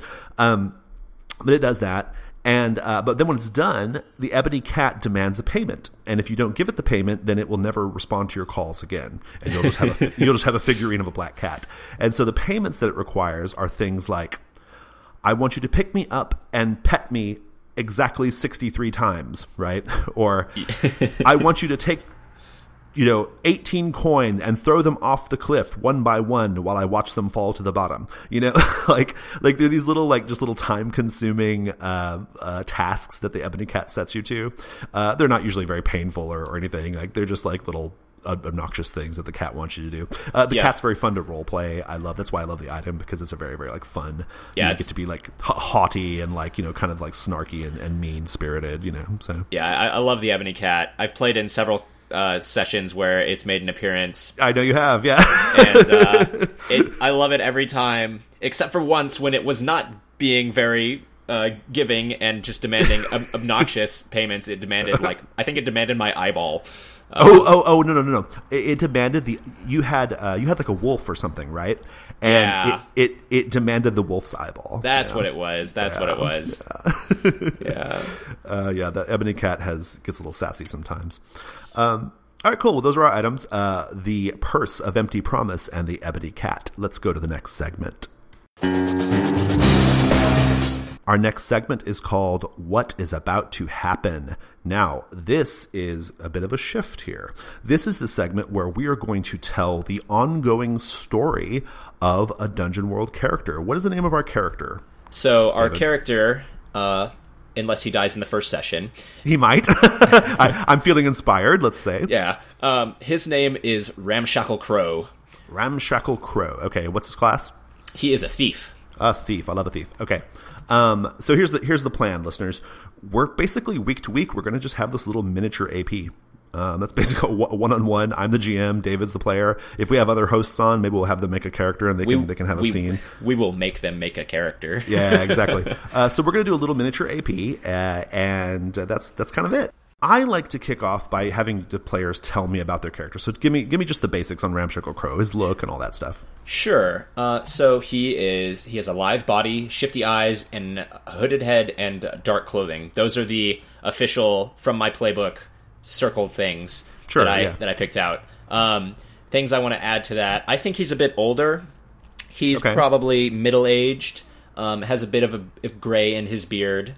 But it does that. And but then when it's done, the ebony cat demands a payment. And if you don't give it the payment, then it will never respond to your calls again. And you'll just have a figurine of a black cat. And so the payments that it requires are things like, I want you to pick me up and pet me exactly 63 times, right? Or I want you to take 18 coins and throw them off the cliff one by one while I watch them fall to the bottom. Like they're these little just little time consuming tasks that the ebony cat sets you to. They're not usually very painful or anything. Like they're just like little obnoxious things that the cat wants you to do. The cat's very fun to role play. That's why I love the item, because it's a very, very like fun. You get to be like haughty and like kind of like snarky and mean spirited. So I love the ebony cat. I've played in several sessions where it's made an appearance. I know you have, yeah. And I love it every time, except for once when it was not being very giving and just demanding obnoxious payments. It demanded I think it demanded my eyeball. No. It demanded you had like a wolf or something, right? And it demanded the wolf's eyeball. That's what it was. What it was. Yeah. The ebony cat gets a little sassy sometimes. All right, cool. Well, those are our items. The Purse of Empty Promise and the Ebony Cat. Let's go to the next segment. Our next segment is called What is About to Happen? Now, this is a bit of a shift here. This is the segment where we are going to tell the ongoing story of a Dungeon World character. What is the name of our character? So, our character, unless he dies in the first session. He might. I'm feeling inspired, let's say. Yeah. His name is Ramshackle Crow. Ramshackle Crow. Okay, what's his class? He is a thief. A thief. I love a thief. Okay. So here's the plan, listeners. We're basically week to week, we're going to just have this little miniature AP. That's basically a one-on-one. I'm the GM, David's the player. If we have other hosts on, maybe we'll have them make a character and they can have a scene. We will make them make a character. Yeah, exactly. So we're going to do a little miniature AP, and that's kind of it. I like to kick off by having the players tell me about their character. So give me just the basics on Ramshackle Crow, his look and all that stuff. Sure. So he has a lithe body, shifty eyes, and a hooded head and dark clothing. Those are the official, from my playbook, circled things that I picked out. Things I want to add to that. I think he's a bit older. He's probably middle-aged, has a bit of a gray in his beard.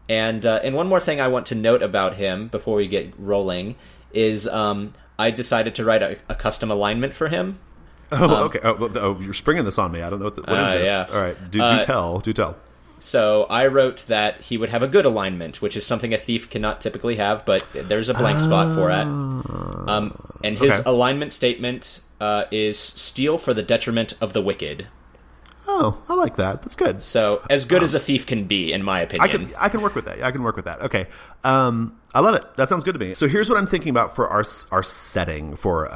And one more thing I want to note about him before we get rolling is I decided to write a custom alignment for him. Okay. You're springing this on me. I don't know what is this. Yeah. All right. Do tell. So I wrote that he would have a good alignment, which is something a thief cannot typically have, but there's a blank spot for it. And his alignment statement is steal for the detriment of the wicked. Oh, I like that. That's good. So as good as a thief can be, in my opinion. I can work with that. Yeah, I can work with that. Okay. I love it. That sounds good to me. So here's what I'm thinking about for our setting for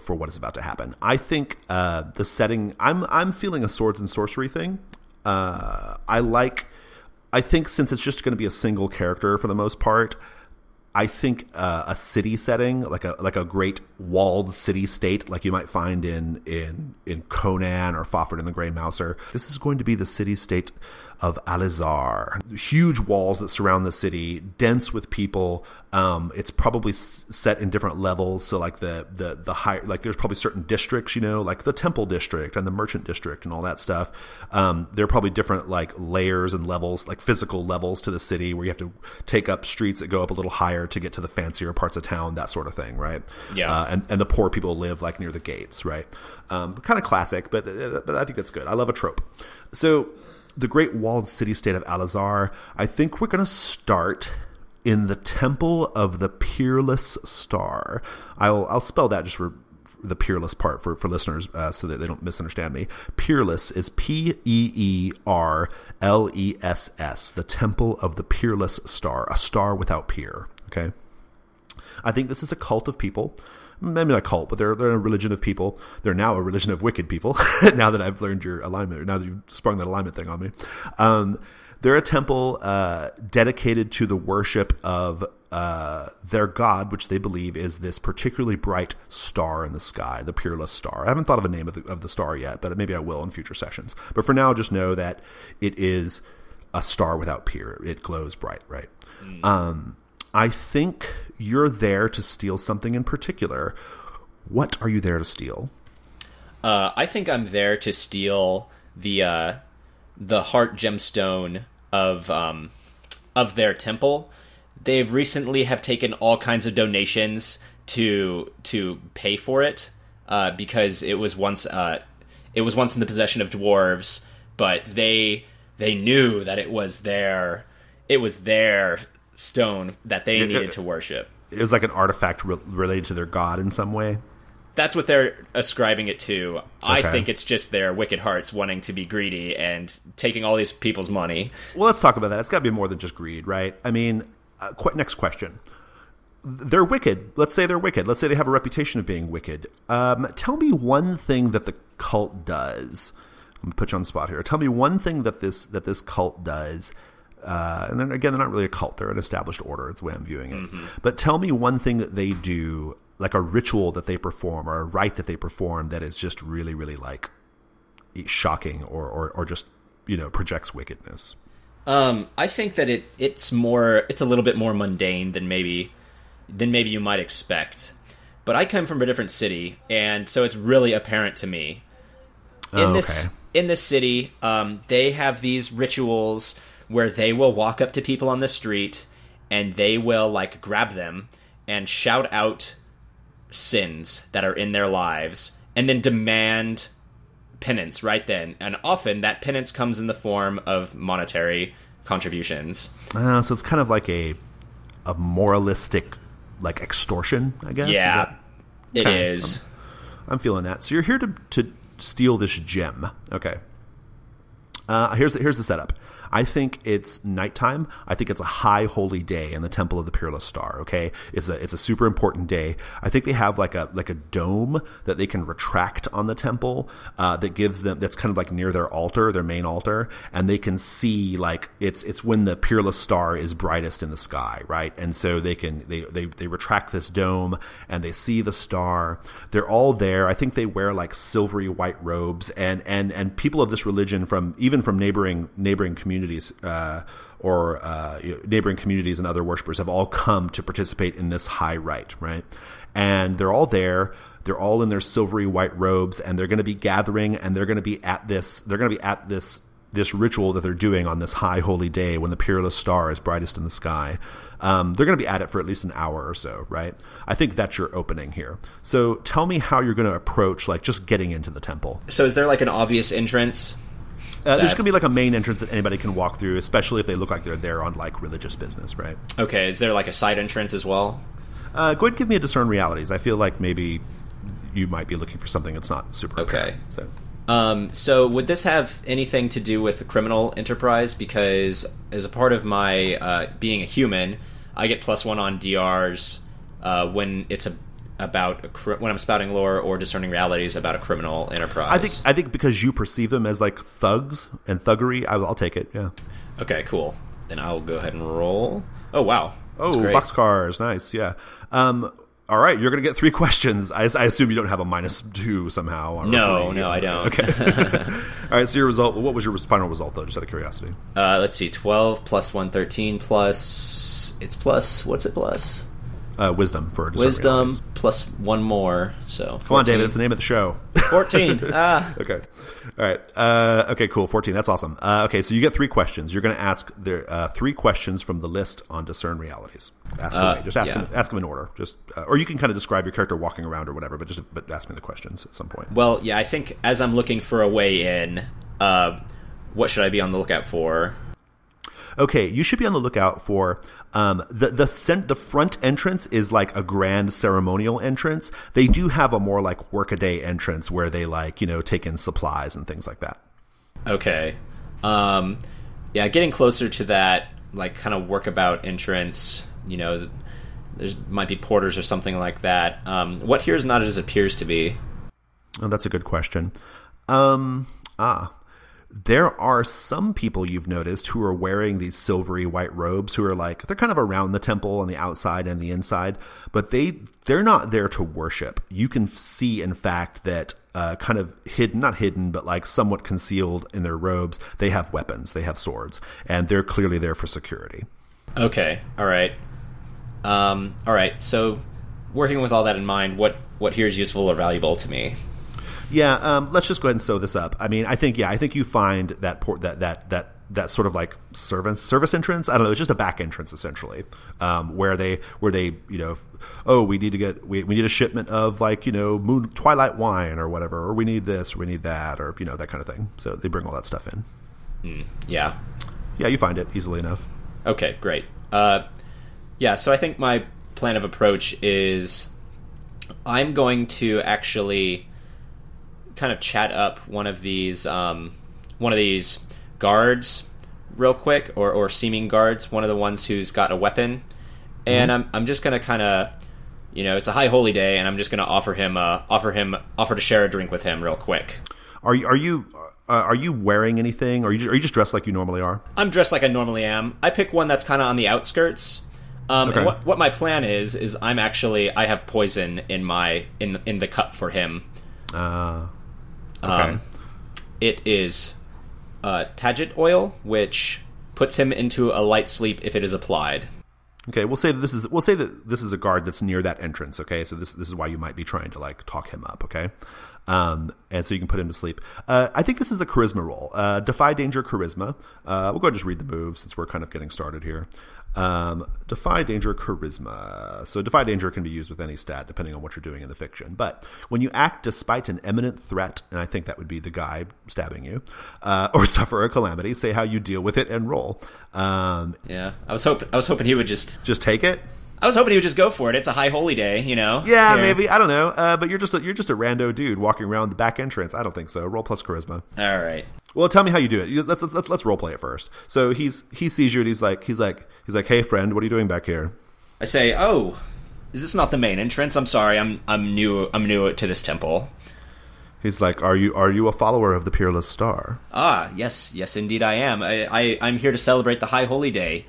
what is about to happen. I think the setting. I'm feeling a swords and sorcery thing. I think since it's just going to be a single character for the most part, I think a city setting, like a great walled city state, like you might find in Conan or Fafhrd and the Grey Mouser. This is going to be the city state of Alizar. Huge walls that surround the city, dense with people. It's probably set in different levels. So like the high, like there's probably certain districts, like the Temple District and the Merchant District and all that stuff. There are probably different like layers and levels, like physical levels to the city where you have to take up streets that go up a little higher to get to the fancier parts of town, that sort of thing, right? Yeah. And the poor people live like near the gates, right? Kind of classic, but I think that's good. I love a trope. So the great walled city-state of Alizar, I think we're going to start in the Temple of the Peerless Star. I'll spell that just for the peerless part for listeners so that they don't misunderstand me. Peerless is Peerless, the temple of the peerless star, a star without peer. Okay, I think this is a cult of people. Maybe not a cult, but they're a religion of people. They're now a religion of wicked people. Now that I've learned your alignment, now that you've sprung that alignment thing on me, they're a temple dedicated to the worship of their god, which they believe is this particularly bright star in the sky, the peerless star. I haven't thought of a name of the star yet, but maybe I will in future sessions. But for now, just know that it is a star without peer. It glows bright, right? I think you're there to steal something in particular. What are you there to steal? I think I'm there to steal the heart gemstone of their temple. They've recently have taken all kinds of donations to pay for it because it was once in the possession of dwarves, but they knew that it was their stone that they needed to worship. It was like an artifact related to their god in some way. That's what they're ascribing it to. I think it's just their wicked hearts wanting to be greedy and taking all these people's money. Well, let's talk about that. It's got to be more than just greed, right? I mean, next question. They're wicked. Let's say they're wicked. Let's say they have a reputation of being wicked. Tell me one thing that the cult does. I'm going to put you on the spot here. Tell me one thing that this cult does. And then again, they're not really a cult. They're an established order. It's the way I'm viewing it. Mm-hmm. But tell me one thing that they do, like a ritual that they perform or a rite that they perform that is just really, really like shocking or just, projects wickedness. I think that it's a little bit more mundane than maybe you might expect. But I come from a different city, and so it's really apparent to me. In this city, they have these rituals where they will walk up to people on the street and they will like grab them and shout out sins that are in their lives and then demand penance right then. And often that penance comes in the form of monetary contributions. So it's kind of like a moralistic like extortion, I guess. Yeah, it is. I'm feeling that. So you're here to steal this gem. Okay. Here's the setup. I think it's nighttime. I think it's a high holy day in the Temple of the Peerless Star. Okay, it's a super important day. I think they have like a dome that they can retract on the temple that gives them, that's kind of like near their altar, their main altar, and they can see like it's when the Peerless Star is brightest in the sky, right? And so they retract this dome and they see the star. They're all there. I think they wear like silvery white robes, and people of this religion from neighboring communities. Neighboring communities and other worshipers have all come to participate in this high rite, right? And they're all there. They're all in their silvery white robes, and they're going to be gathering, and they're going to be at this ritual that they're doing on this high holy day when the peerless star is brightest in the sky. They're going to be at it for at least an hour or so, right? I think that's your opening here. So tell me how you're going to approach like just getting into the temple. So is there like an obvious entrance? There's going to be like a main entrance that anybody can walk through, especially if they look like they're there on like religious business, right? Okay, is there like a side entrance as well? Go ahead and give me a discern realities. I feel like maybe you might be looking for something that's not super okay. Apparent, so would this have anything to do with the criminal enterprise? Because as a part of my being a human, I get +1 on DRs when it's when I'm spouting lore or discerning realities about a criminal enterprise. I think because you perceive them as like thugs and thuggery, I'll take it. Yeah. Okay, cool. Then I'll go ahead and roll. Oh wow. Oh, boxcars, nice. Yeah. All right, you're going to get 3 questions. I assume you don't have a -2 somehow. No, I don't. Okay. All right, so your result. What was your final result, though? Just out of curiosity. Let's see. 12 + 1, 13 plus. It's plus. What's it plus? Wisdom for wisdom plus 1 more. So 14. Come on, David. It's the name of the show. 14. Okay. All right. Okay. Cool. 14. That's awesome. Okay. So you get 3 questions. You're going to ask 3 questions from the list on discern realities. Ask away. Just ask them. Ask them in order. Just or you can kind of describe your character walking around or whatever. But ask me the questions at some point. Well, yeah. I think as I'm looking for a way in, what should I be on the lookout for? Okay, you should be on the lookout for the front entrance is like a grand ceremonial entrance. They do have a more like workaday entrance where they like, take in supplies and things like that. Okay. Yeah, getting closer to that like kind of workabout entrance, there might be porters or something like that. What here is not as it appears to be? Oh, that's a good question. There are some people you've noticed who are wearing these silvery white robes who are like, they're kind of around the temple on the outside and the inside, but they're not there to worship. You can see, in fact, that kind of hidden, not hidden, but like somewhat concealed in their robes, they have weapons, they have swords, and they're clearly there for security. Okay, all right. All right, so working with all that in mind, what here is useful or valuable to me? Yeah, let's just go ahead and sew this up. I mean, I think you find that that sort of like service entrance. I don't know. It's just a back entrance essentially, where they we need a shipment of like moon twilight wine or whatever, or we need this, or we need that, or that kind of thing. So they bring all that stuff in. Yeah, you find it easily enough. Okay, great. Yeah, so I think my plan of approach is I'm going to actually kind of chat up one of these guards real quick, or seeming guards, one of the ones who's got a weapon, and I'm just gonna kind of, it's a high holy day, and I'm just gonna offer to share a drink with him real quick. Are you wearing anything, or are you just dressed like you normally are? I'm dressed like I normally am. I pick one that's kind of on the outskirts. Okay. And what my plan is I have poison in the cup for him. Okay. It is Tagit oil, which puts him into a light sleep if it is applied. Okay, we'll say that this is a guard that's near that entrance. Okay, so this is why you might be trying to like talk him up. Okay, and so you can put him to sleep. I think this is a charisma roll. Defy danger, charisma. We'll go ahead and just read the moves since we're kind of getting started here. Defy danger, charisma. So defy danger can be used with any stat depending on what you're doing in the fiction. But when you act despite an imminent threat, and I think that would be the guy stabbing you, or suffer a calamity, say how you deal with it and roll. Yeah, I was hoping he would just take it. I was hoping he would just go for it. It's a high holy day, Yeah, here. Maybe, I don't know. But you're just a rando dude walking around the back entrance. I don't think so. Roll plus charisma. All right. Well, tell me how you do it. Let's role play it first. So he sees you and he's like, hey friend, what are you doing back here? I say, oh, is this not the main entrance? I'm sorry, I'm new to this temple. He's like, are you a follower of the Peerless Star? Ah, yes, indeed I am. I'm here to celebrate the high holy day.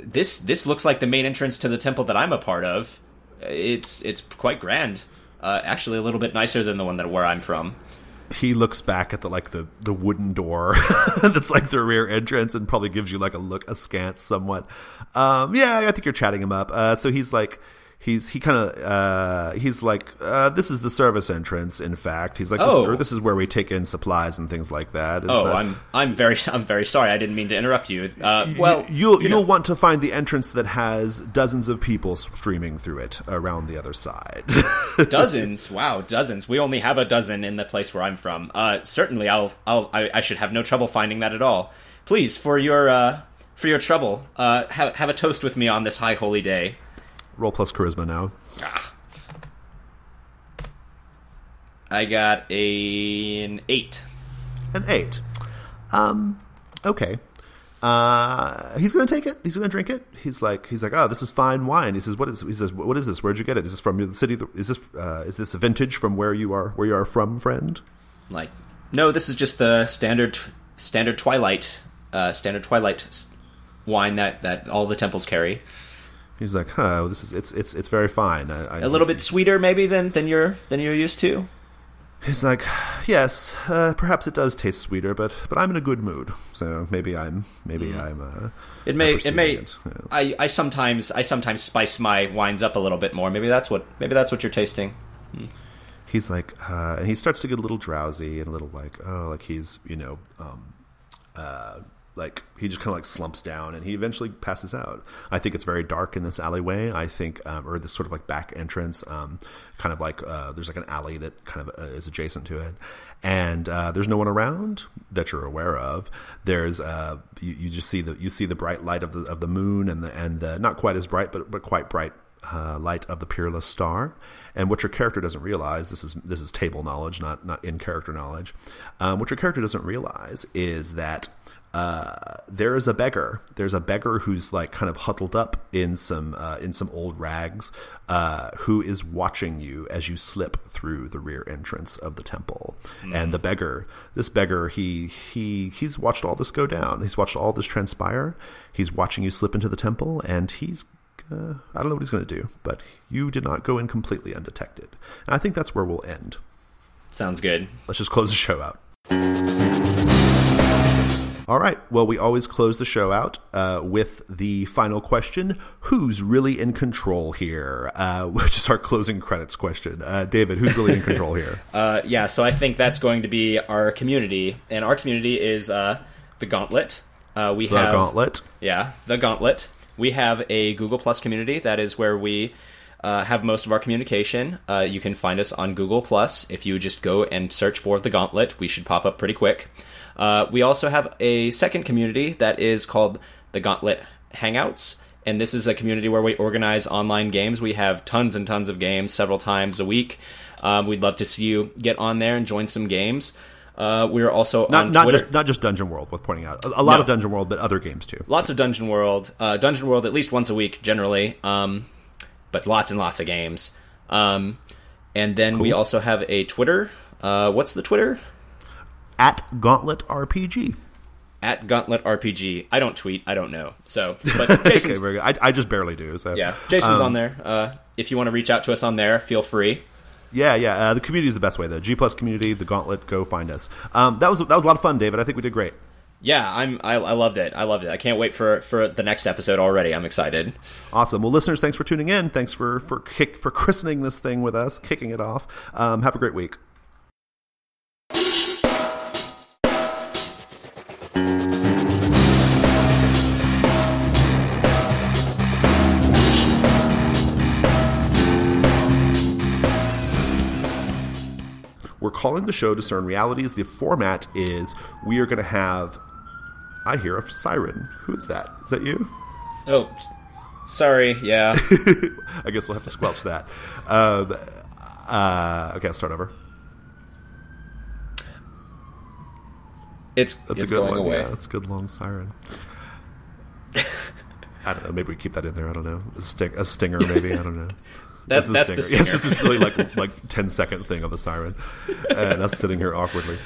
This looks like the main entrance to the temple that I'm a part of. It's quite grand. Actually, a little bit nicer than the one where I'm from. He looks back at the wooden door that's like the rear entrance and probably gives you like a look askance somewhat. Yeah, I think you're chatting him up. So he's like, he's like, this is the service entrance. In fact, he's like, this is where we take in supplies and things like that. I'm very sorry. I didn't mean to interrupt you. You'll want to find the entrance that has dozens of people streaming through it around the other side. Dozens? Wow, dozens. We only have a dozen in the place where I'm from. Certainly, I should have no trouble finding that at all. Please, for your trouble, have a toast with me on this high holy day. Roll plus charisma now. I got an 8. An 8. Okay. He's gonna take it. He's gonna drink it. He's like, oh, this is fine wine. He says, what is this? Where'd you get it? Is this from the city? Is this a vintage from where you are from, friend? Like, no, this is just the standard Twilight wine that all the temples carry. He's like, it's very fine. A little bit sweeter maybe than you're used to. He's like, yes, perhaps it does taste sweeter, but I'm in a good mood, so maybe I'm. It may. I sometimes spice my wines up a little bit more. Maybe that's what you're tasting. He's like, and he starts to get a little drowsy and a little like, he's he just kind of like slumps down, and he eventually passes out. I think it's very dark in this alleyway. I think, or this sort of like back entrance, kind of like there's like an alley that kind of is adjacent to it, and there's no one around that you're aware of. There's you just see the bright light of the moon and the not quite as bright but quite bright light of the peerless star. And what your character doesn't realize, this is table knowledge, not in character knowledge. What your character doesn't realize is that there is a beggar. There's a beggar who's like kind of huddled up in some old rags, who is watching you as you slip through the rear entrance of the temple. And this beggar, he's watched all this go down. He's watched all this transpire. He's watching you slip into the temple, and he's I don't know what he's going to do, but you did not go in completely undetected. And I think that's where we'll end. Sounds good. Let's just close the show out. All right. Well, we always close the show out with the final question: who's really in control here? Which is our closing credits question. David, who's really in control here? So I think that's going to be our community, and our community is the Gauntlet. The Gauntlet. Yeah, the Gauntlet. We have a Google Plus community. That is where we have most of our communication. You can find us on Google Plus. If you just go and search for the Gauntlet, we should pop up pretty quick. We also have a second community that is called the Gauntlet Hangouts, and this is a community where we organize online games. We have tons and tons of games several times a week. We'd love to see you get on there and join some games. We're also on Twitter. Not just Dungeon World, worth pointing out. A lot of Dungeon World, but other games too. Lots of Dungeon World. Dungeon World at least once a week, generally. But lots and lots of games. And then we also have a Twitter. What's the Twitter? At Gauntlet RPG. At Gauntlet RPG. I don't tweet. I don't know. So, but Jason's, okay, very good. I just barely do. So yeah, Jason's on there. If you want to reach out to us on there, feel free. Yeah. The community is the best way, though. G Plus community, the Gauntlet. Go find us. That was a lot of fun, David. I think we did great. Yeah, I loved it. I can't wait for the next episode already. I'm excited. Awesome. Well, listeners, thanks for tuning in. Thanks for christening this thing with us, kicking it off. Have a great week. We're calling the show Discern Realities. The format is we are going to have... I hear a siren. Who is that? Is that you? Oh, sorry. Yeah. I guess we'll have to squelch that. Okay, I'll start over. It's a good going one. away. Yeah, it's a good long siren. I don't know. Maybe we keep that in there. I don't know. A stinger, maybe. I don't know. That's the stinger. Yeah, it's just this really like 10-second thing of a siren, and us sitting here awkwardly.